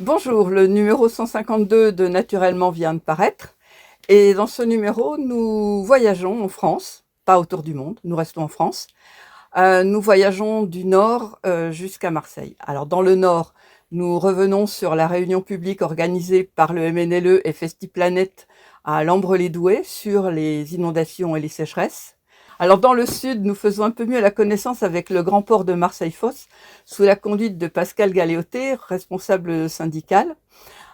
Bonjour, le numéro 152 de Naturellement vient de paraître et dans ce numéro, nous voyageons en France, pas autour du monde, nous restons en France. Nous voyageons du nord, jusqu'à Marseille. Alors dans le nord, nous revenons sur la réunion publique organisée par le MNLE et Festiplanète à Lambre-les-Douais sur les inondations et les sécheresses. Alors dans le sud, nous faisons un peu mieux la connaissance avec le grand port de Marseille-Fos, sous la conduite de Pascal Galéoté, responsable syndical.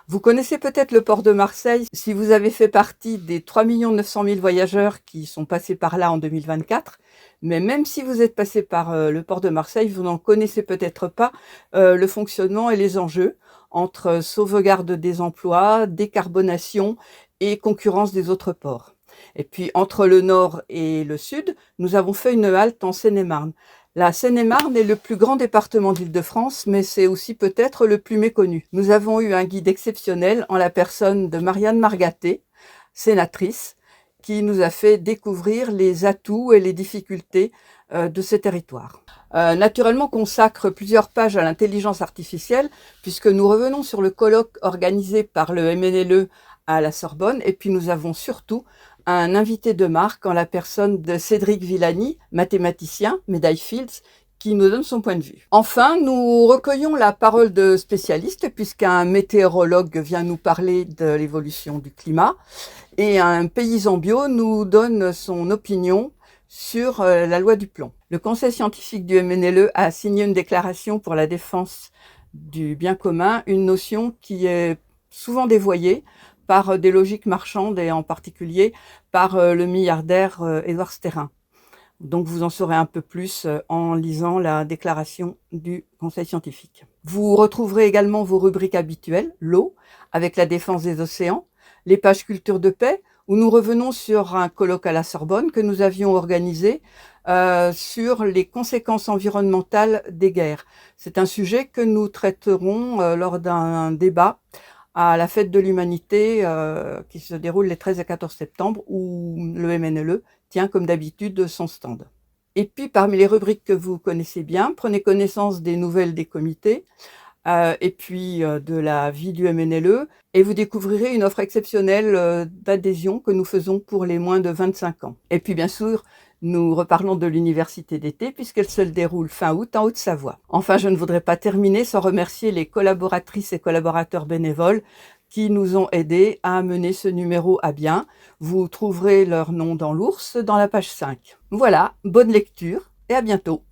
Vous connaissez peut-être le port de Marseille si vous avez fait partie des 3 900 000 voyageurs qui sont passés par là en 2024. Mais même si vous êtes passé par le port de Marseille, vous n'en connaissez peut-être pas le fonctionnement et les enjeux entre sauvegarde des emplois, décarbonation et concurrence des autres ports. Et puis entre le nord et le sud, nous avons fait une halte en Seine-et-Marne. La Seine-et-Marne est le plus grand département d'Île-de-France, mais c'est aussi peut-être le plus méconnu. Nous avons eu un guide exceptionnel en la personne de Marianne Margaté, sénatrice, qui nous a fait découvrir les atouts et les difficultés de ces territoires. Naturellement, consacre plusieurs pages à l'intelligence artificielle, puisque nous revenons sur le colloque organisé par le MNLE à la Sorbonne, et puis nous avons surtout un invité de marque en la personne de Cédric Villani, mathématicien, médaille Fields, qui nous donne son point de vue. Enfin, nous recueillons la parole de spécialistes, puisqu'un météorologue vient nous parler de l'évolution du climat, et un paysan bio nous donne son opinion sur la loi du plomb. Le conseil scientifique du MNLE a signé une déclaration pour la défense du bien commun, une notion qui est souvent dévoyée par des logiques marchandes et en particulier par le milliardaire Édouard Sterrin. Donc vous en saurez un peu plus en lisant la déclaration du conseil scientifique. Vous retrouverez également vos rubriques habituelles, l'eau, avec la défense des océans, les pages culture de paix, où nous revenons sur un colloque à la Sorbonne que nous avions organisé sur les conséquences environnementales des guerres. C'est un sujet que nous traiterons lors d'un débat à la fête de l'humanité qui se déroule les 13 et 14 septembre, où le MNLE tient comme d'habitude son stand. Et puis parmi les rubriques que vous connaissez bien, prenez connaissance des nouvelles des comités, et puis de la vie du MNLE, et vous découvrirez une offre exceptionnelle d'adhésion que nous faisons pour les moins de 25 ans. Et puis bien sûr, nous reparlons de l'université d'été puisqu'elle se déroule fin août en Haute-Savoie. Enfin, je ne voudrais pas terminer sans remercier les collaboratrices et collaborateurs bénévoles qui nous ont aidés à mener ce numéro à bien. Vous trouverez leur nom dans l'ours dans la page 5. Voilà, bonne lecture et à bientôt.